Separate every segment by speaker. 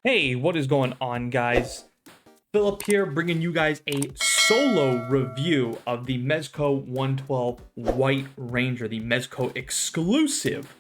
Speaker 1: Hey, what is going on, guys? Philip here, bringing you guys a solo review of the Mezco 112 White Ranger, the Mezco exclusive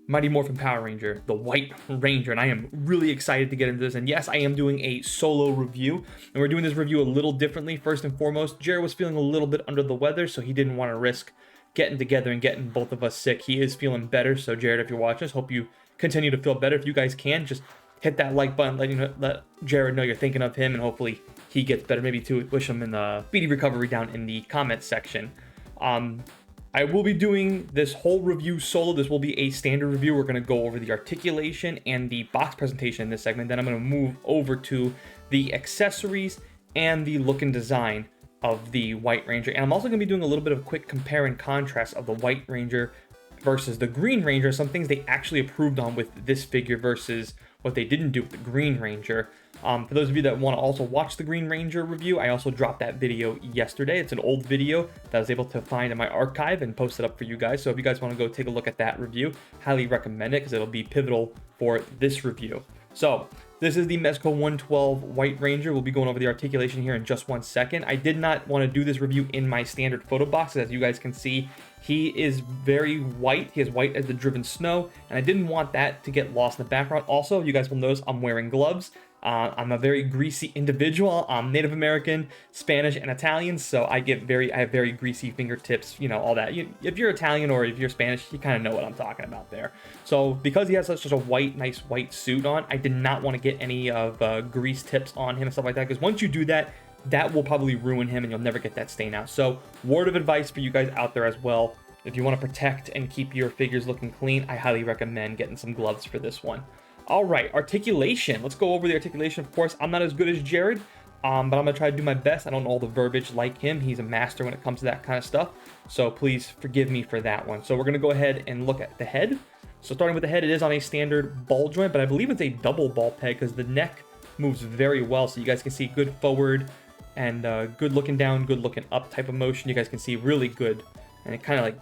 Speaker 1: Mighty Morphin Power Ranger, the White Ranger, and I am really excited to get into this. And yes, I am doing a solo review, and we're doing this review a little differently. First and foremost, Jared was feeling a little bit under the weather, so he didn't want to risk getting together and getting both of us sick. He is feeling better, so Jared, if you're watching this, hope you continue to feel better. If you guys can, just hit that like button, let Jared know you're thinking of him, and hopefully he gets better. Maybe to wish him in the speedy recovery down in the comments section. I will be doing this whole review solo. This will be a standard review. We're going to go over the articulation and the box presentation in this segment. Then I'm going to move over to the accessories and the look and design of the White Ranger. And I'm also going to be doing a little bit of a quick compare and contrast of the White Ranger versus the Green Ranger. Some things they actually improved on with this figure versus what they didn't do with the Green Ranger. For those of you that want to also watch the Green Ranger review, I also dropped that video yesterday. It's an old video that I was able to find in my archive and post it up for you guys. So if you guys want to go take a look at that review, highly recommend it because it'll be pivotal for this review. So this is the Mezco 112 White Ranger. We'll be going over the articulation here in just 1 second. I did not want to do this review in my standard photo box. As you guys can see, he is very white. He is white as the driven snow, and I didn't want that to get lost in the background. Also, you guys will notice I'm wearing gloves. I'm a very greasy individual. I'm Native American, Spanish, and Italian, so I have very greasy fingertips, you know, all that. If you're Italian or if you're Spanish, you kind of know what I'm talking about there. So because he has such a nice white suit on, I did not want to get any of grease tips on him and stuff like that, because once you do that, that will probably ruin him and you'll never get that stain out. So word of advice for you guys out there as well, if you want to protect and keep your figures looking clean, I highly recommend getting some gloves for this one. All right, articulation. Let's go over the articulation. Of course, I'm not as good as Jared, but I'm going to try to do my best. I don't know all the verbiage like him. He's a master when it comes to that kind of stuff, so please forgive me for that one. So we're going to go ahead and look at the head. So starting with the head, it is on a standard ball joint, but I believe it's a double ball peg because the neck moves very well. So you guys can see good forward and good looking down, good looking up type of motion. You guys can see really good, and it kind of like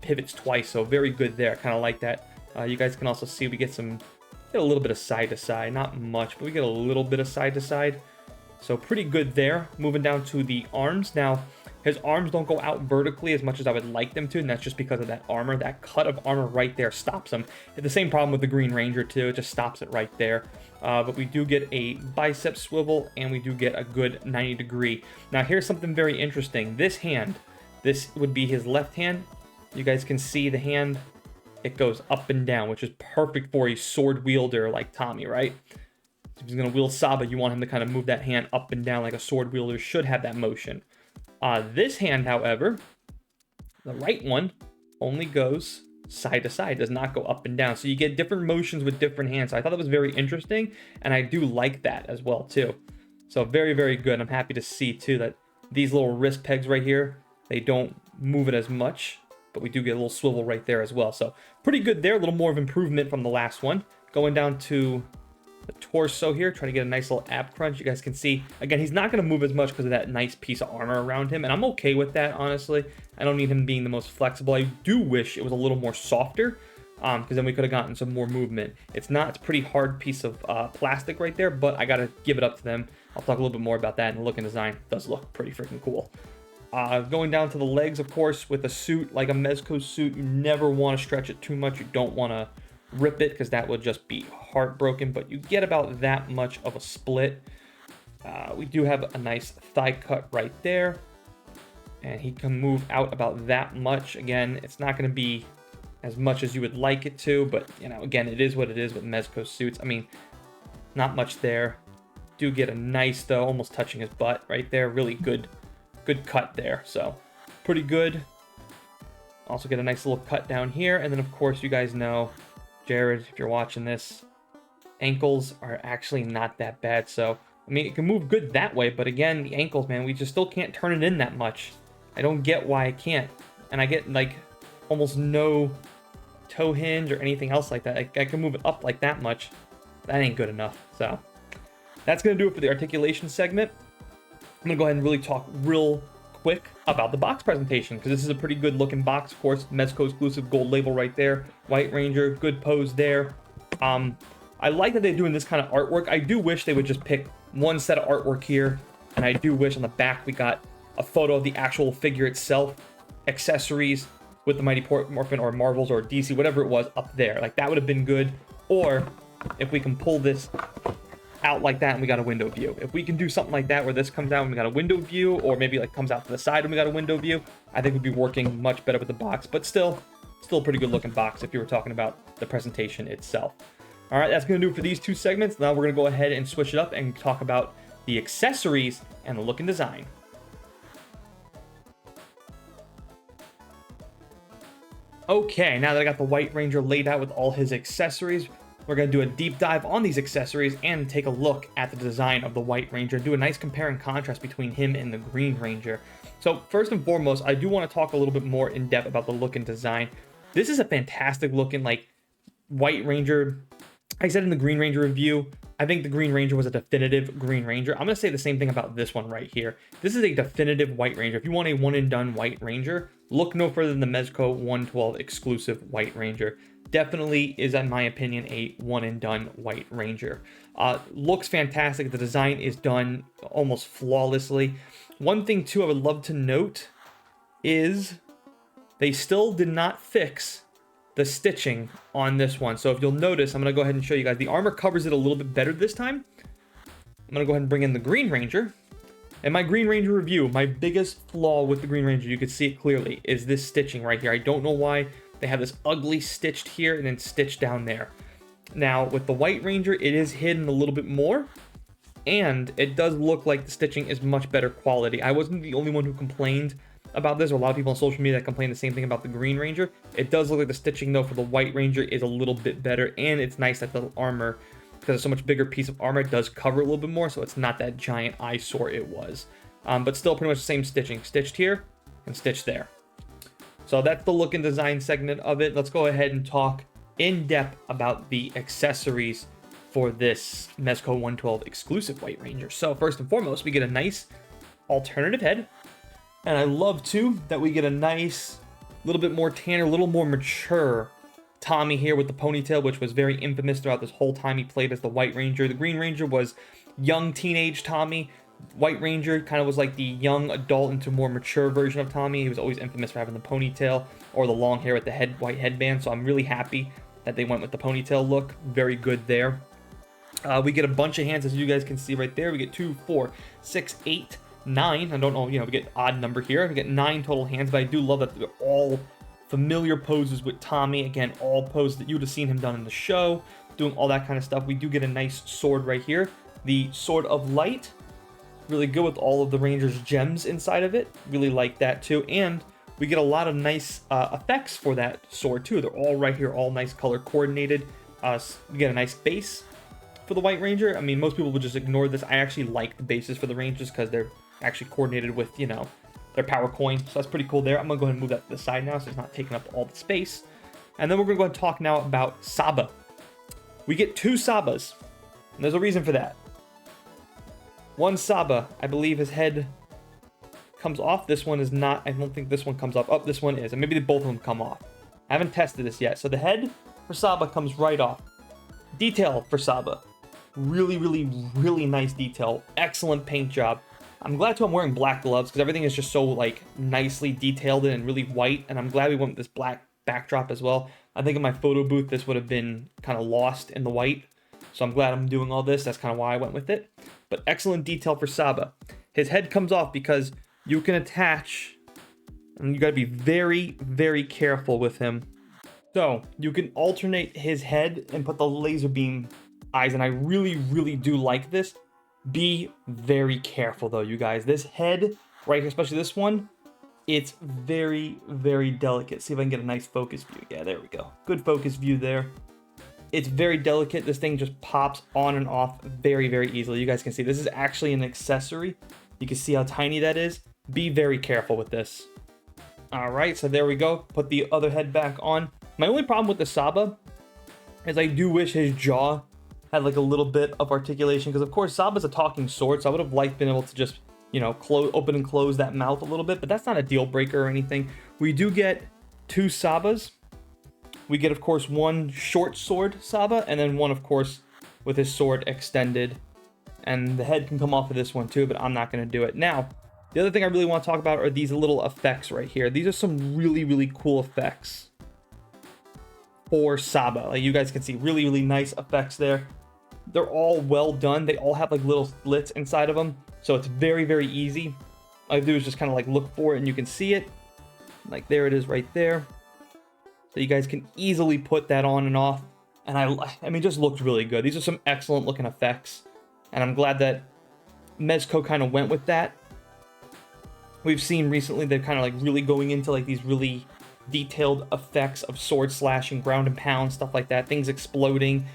Speaker 1: pivots twice, so very good there. Kind of like that. You guys can also see we get a little bit of side to side, not much, but we get a little bit of side to side. So pretty good there. Moving down to the arms. Now, his arms don't go out vertically as much as I would like them to, and that's just because of that armor. That cut of armor right there stops him. It's the same problem with the Green Ranger too. It just stops it right there. But we do get a bicep swivel, and we do get a good 90 degree. Now, here's something very interesting. This hand, this would be his left hand. You guys can see the hand. It goes up and down, which is perfect for a sword wielder like Tommy, right? If he's going to wield Saba, you want him to kind of move that hand up and down like a sword wielder should have that motion. This hand, however, the right one only goes side to side, does not go up and down. So you get different motions with different hands. So I thought that was very interesting, and I do like that as well, too. So very, very good. I'm happy to see, too, that these little wrist pegs right here, they don't move it as much, but we do get a little swivel right there as well. So pretty good there, a little more of improvement from the last one. Going down to the torso here, trying to get a nice little ab crunch. You guys can see, again, he's not going to move as much because of that nice piece of armor around him, and I'm okay with that, honestly. I don't need him being the most flexible. I do wish it was a little more softer, because then we could have gotten some more movement. It's a pretty hard piece of plastic right there, but I got to give it up to them. I'll talk a little bit more about that, and the look and design does look pretty freaking cool. Going down to the legs, of course, with a suit like a Mezco suit, you never want to stretch it too much. You don't want to rip it because that would just be heartbroken, but you get about that much of a split. We do have a nice thigh cut right there, and he can move out about that much. Again, it's not going to be as much as you would like it to, but, you know, again, it is what it is with Mezco suits. I mean, not much there. Do get a nice, though, almost touching his butt right there. Really good cut there, so pretty good. Also get a nice little cut down here, and then of course you guys know, Jared, if you're watching this, ankles are actually not that bad. So I mean, it can move good that way, but again, the ankles, man, we just still can't turn it in that much. I don't get why I can't, and I get like almost no toe hinge or anything else like that. I can move it up like that much. That ain't good enough. So that's gonna do it for the articulation segment. I'm going to go ahead and really talk real quick about the box presentation, because this is a pretty good looking box. Of course, Mezco exclusive gold label right there. White Ranger, good pose there. I like that they're doing this kind of artwork. I do wish they would just pick one set of artwork here, and I do wish on the back we got a photo of the actual figure itself, accessories with the Mighty Morphin or Marvels or DC, whatever it was, up there. Like, that would have been good. Or if we can pull this out like that and we got a window view. If we can do something like that where this comes out and we got a window view, or maybe like comes out to the side and we got a window view, I think we'd be working much better with the box, but still a pretty good looking box if you were talking about the presentation itself. All right, that's going to do it for these two segments. Now we're going to go ahead and switch it up and talk about the accessories and the look and design. Okay, now that I got the White Ranger laid out with all his accessories, we're going to do a deep dive on these accessories and take a look at the design of the White Ranger, do a nice compare and contrast between him and the Green Ranger. So first and foremost, I do want to talk a little bit more in depth about the look and design. This is a fantastic looking, like, White Ranger. I said in the Green Ranger review, I think the Green Ranger was a definitive Green Ranger. I'm going to say the same thing about this one right here. This is a definitive White Ranger. If you want a one-and-done White Ranger, look no further than the Mezco 112 exclusive White Ranger. Definitely is, in my opinion, a one-and-done White Ranger. Looks fantastic. The design is done almost flawlessly. One thing, too, I would love to note is they still did not fix the stitching on this one. So if you'll notice, I'm going to go ahead and show you guys. The armor covers it a little bit better this time. I'm going to go ahead and bring in the Green Ranger. In my Green Ranger review, my biggest flaw with the Green Ranger, you can see it clearly, is this stitching right here. I don't know why they have this ugly stitched here and then stitched down there. Now, with the White Ranger, it is hidden a little bit more, and it does look like the stitching is much better quality. I wasn't the only one who complained about this, or a lot of people on social media that complain the same thing about the Green Ranger. It does look like the stitching, though, for the White Ranger is a little bit better, and it's nice that the armor, because it's so much bigger piece of armor, it does cover a little bit more, so it's not that giant eyesore it was. But still pretty much the same stitching. Stitched here and stitched there. So that's the look and design segment of it. Let's go ahead and talk in depth about the accessories for this Mezco 112 exclusive White Ranger. So first and foremost, we get a nice alternative head. And I love, too, that we get a nice, little bit more tanner, a little more mature Tommy here with the ponytail, which was very infamous throughout this whole time he played as the White Ranger. The Green Ranger was young teenage Tommy. White Ranger kind of was like the young adult into more mature version of Tommy. He was always infamous for having the ponytail or the long hair with the white headband. So I'm really happy that they went with the ponytail look. Very good there. We get a bunch of hands, as you guys can see right there. We get 2, 4, 6, 8, 9. I don't know, we get odd number here. We get 9 total hands, but I do love that they're all familiar poses with Tommy. Again, all poses that you would have seen him done in the show, doing all that kind of stuff. We do get a nice sword right here. The Sword of Light, really good with all of the Ranger's gems inside of it. Really like that too. And we get a lot of nice effects for that sword too. They're all right here, all nice color coordinated. We get a nice base for the White Ranger. I mean, most people would just ignore this. I actually like the bases for the Rangers because they're actually coordinated with, their power coin. So that's pretty cool there. I'm going to go ahead and move that to the side now so it's not taking up all the space. And then we're going to go ahead and talk now about Saba. We get 2 Sabas. And there's a reason for that. One Saba, I believe his head comes off. This one is not. I don't think this one comes off. Oh, this one is. And maybe both of them come off. I haven't tested this yet. So the head for Saba comes right off. Detail for Saba. Really, really, really nice detail. Excellent paint job. I'm glad too I'm wearing black gloves because everything is just so like nicely detailed and really white. And I'm glad we went with this black backdrop as well. I think in my photo booth this would have been kind of lost in the white. So I'm glad I'm doing all this. That's kind of why I went with it. But excellent detail for Saba. His head comes off because you can attach, and you got to be very, very careful with him. So you can alternate his head and put the laser beam eyes, and I really, really do like this. Be very careful though, you guys. This head right here, especially this one, it's very, very delicate. See if I can get a nice focus view. Yeah, there we go. Good focus view there. It's very delicate. This thing just pops on and off very, very easily. You guys can see this is actually an accessory. You can see how tiny that is. Be very careful with this. All right, so there we go. Put the other head back on. My only problem with the Saba is I do wish his jaw had like a little bit of articulation, because of course Saba's a talking sword, so I would have liked being able to just, open and close that mouth a little bit, but that's not a deal breaker or anything. We do get 2 Sabas. We get, of course, one short sword Saba, and then one, of course, with his sword extended. And the head can come off of this one too, but I'm not going to do it. Now, the other thing I really want to talk about are these little effects right here. These are some really, really cool effects for Saba. Like you guys can see, really, really nice effects there. They're all well done. They all have like little slits inside of them. So it's very, very easy. All I have to do is just kind of like look for it and you can see it. Like there it is right there. So you guys can easily put that on and off. And I mean, just looks really good. These are some excellent looking effects. And I'm glad that Mezco kind of went with that. We've seen recently they're kind of like really going into like these really detailed effects of sword slashing, ground and pound, stuff like that, things exploding.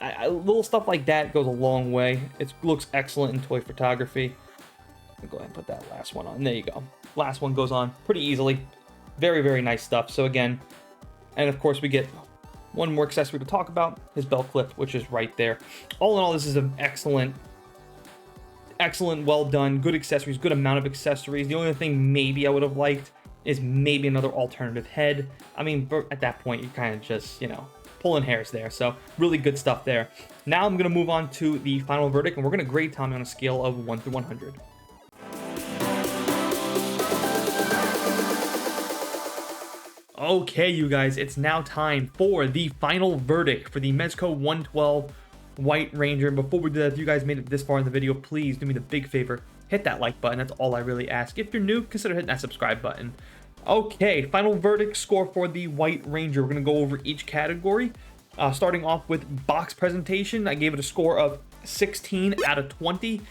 Speaker 1: Little stuff like that goes a long way. It looks excellent in toy photography. I'll go ahead and put that last one on. There you go. Last one goes on pretty easily. Very, very nice stuff. So again, and of course we get one more accessory to talk about, his belt clip, which is right there. All in all, this is an excellent, well done, good accessories, good amount of accessories. The only thing maybe I would have liked is maybe another alternative head. I mean, at that point, you're kind of just, you know, pulling hairs there. So really good stuff there. Now I'm going to move on to the final verdict, and we're going to grade Tommy on a scale of 1 through 100. Okay, you guys, it's now time for the final verdict for the Mezco 112 White Ranger. And before we do that, if you guys made it this far in the video, please do me the big favor, hit that like button. That's all I really ask. If you're new, consider hitting that subscribe button. Okay, final verdict score for the White Ranger. We're going to go over each category. Starting off with box presentation, I gave it a score of 16 out of 20.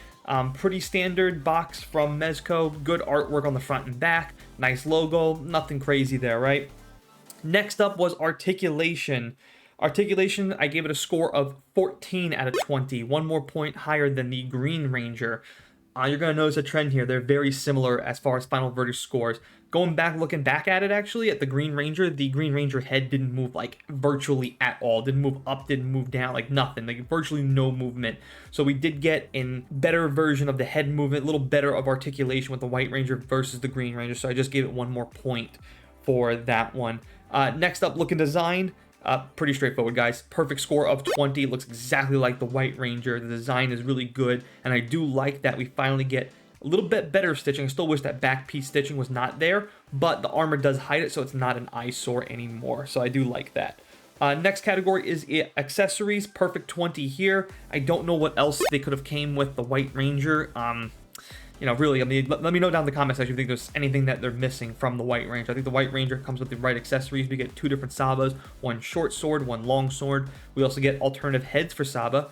Speaker 1: Pretty standard box from Mezco. Good artwork on the front and back. Nice logo. Nothing crazy there, right? Next up was articulation. Articulation, I gave it a score of 14 out of 20. One more point higher than the Green Ranger. You're going to notice a trend here. They're very similar as far as final verdict scores. Going back, looking back at it actually, at the Green Ranger head didn't move like virtually at all. Didn't move up, didn't move down, like nothing. Like virtually no movement. So we did get a better version of the head movement, a little better of articulation with the White Ranger versus the Green Ranger. So I just gave it one more point for that one. Next up, look and design. Pretty straightforward, guys. Perfect score of 20. Looks exactly like the White Ranger. The design is really good, and I do like that we finally get a little bit better stitching. I still wish that back piece stitching was not there, but the armor does hide it, so it's not an eyesore anymore. So I do like that. Next category is accessories. Perfect 20 here. I don't know what else they could have came with the White Ranger. You know, really, I mean, let me know down in the comment section if you think there's anything that they're missing from the White Ranger. I think the White Ranger comes with the right accessories. We get 2 different Sabas, one short sword, one long sword. We also get alternative heads for Saba.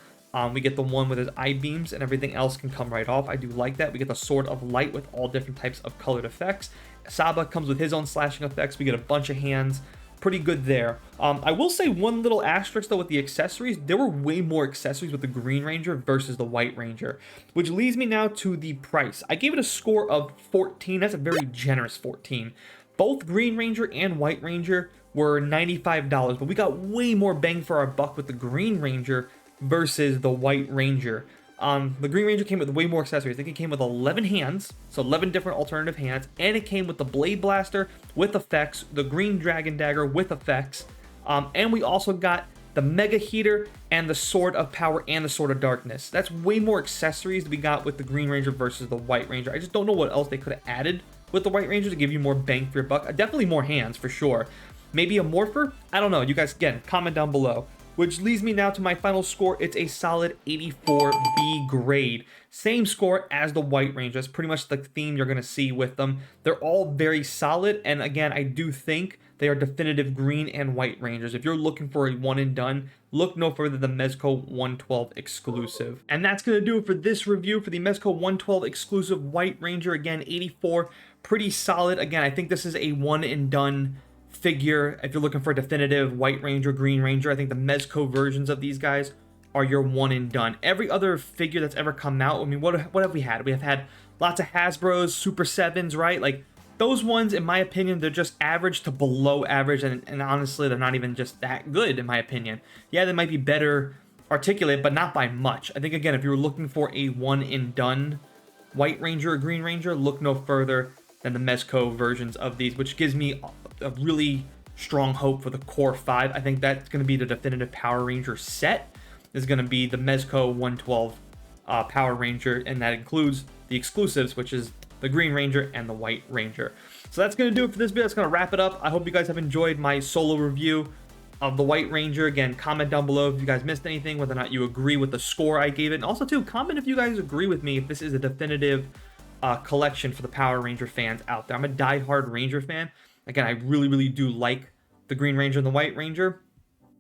Speaker 1: We get the one with his eye beams, and everything else can come right off. I do like that. We get the Sword of Light with all different types of colored effects. Saba comes with his own slashing effects. We get a bunch of hands. Pretty good there. I will say one little asterisk though with the accessories. There were way more accessories with the Green Ranger versus the White Ranger, which leads me now to the price. I gave it a score of 14. That's a very generous 14. Both Green Ranger and White Ranger were $95, but we got way more bang for our buck with the Green Ranger versus the White Ranger. The Green Ranger came with way more accessories. I think it came with 11 hands, so 11 different alternative hands, and it came with the Blade Blaster with effects, the Green Dragon Dagger with effects, and we also got the Mega Heater and the Sword of Power and the Sword of Darkness. That's way more accessories that we got with the Green Ranger versus the White Ranger. I just don't know what else they could have added with the White Ranger to give you more bang for your buck. Definitely more hands for sure. Maybe a Morpher? I don't know. You guys, again, comment down below. Which leads me now to my final score. It's a solid 84 B grade. Same score as the White Ranger. That's pretty much the theme you're going to see with them. They're all very solid, and again, I do think they are definitive Green and White Rangers. If you're looking for a one and done, look no further than Mezco 112 exclusive. And that's going to do it for this review for the Mezco 112 exclusive White Ranger. Again, 84, pretty solid. Again, I think this is a one and done figure. If you're looking for a definitive White Ranger, Green Ranger, I think the Mezco versions of these guys are your one and done. Every other figure that's ever come out, I mean, what have we had? We have had lots of Hasbro's, Super 7s, right? Like, those ones, in my opinion, they're just average to below average, and honestly, they're not even just that good, in my opinion. Yeah, they might be better articulated, but not by much. I think, again, if you're looking for a one and done White Ranger or Green Ranger, look no further than the Mezco versions of these, which gives me a really strong hope for the Core 5. I think that's going to be the definitive Power Ranger set. is going to be the Mezco 112 Power Ranger, and that includes the exclusives, which is the Green Ranger and the White Ranger. So that's going to do it for this video. That's going to wrap it up. I hope you guys have enjoyed my solo review of the White Ranger. Again, comment down below if you guys missed anything, whether or not you agree with the score I gave it. And also, too, comment if you guys agree with me if this is a definitive collection for the Power Ranger fans out there. I'm a diehard Ranger fan. Again, I really, really do like the Green Ranger and the White Ranger.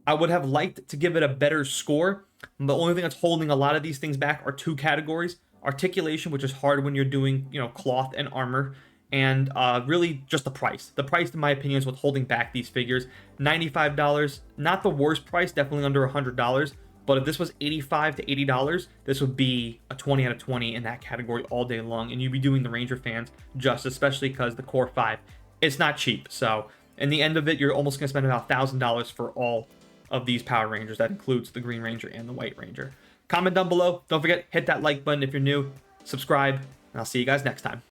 Speaker 1: I would have liked to give it a better score. The only thing that's holding a lot of these things back are two categories. Articulation, which is hard when you're doing, cloth and armor, and really just the price. The price, in my opinion, is what's holding back these figures. $95, not the worst price, definitely under $100. But if this was $85 to $80, this would be a 20 out of 20 in that category all day long, and you'd be doing the Ranger fans justice, especially because the Core 5, it's not cheap. So in the end of it, you're almost going to spend about $1,000 for all of these Power Rangers. That includes the Green Ranger and the White Ranger. Comment down below. Don't forget, hit that like button if you're new. Subscribe, and I'll see you guys next time.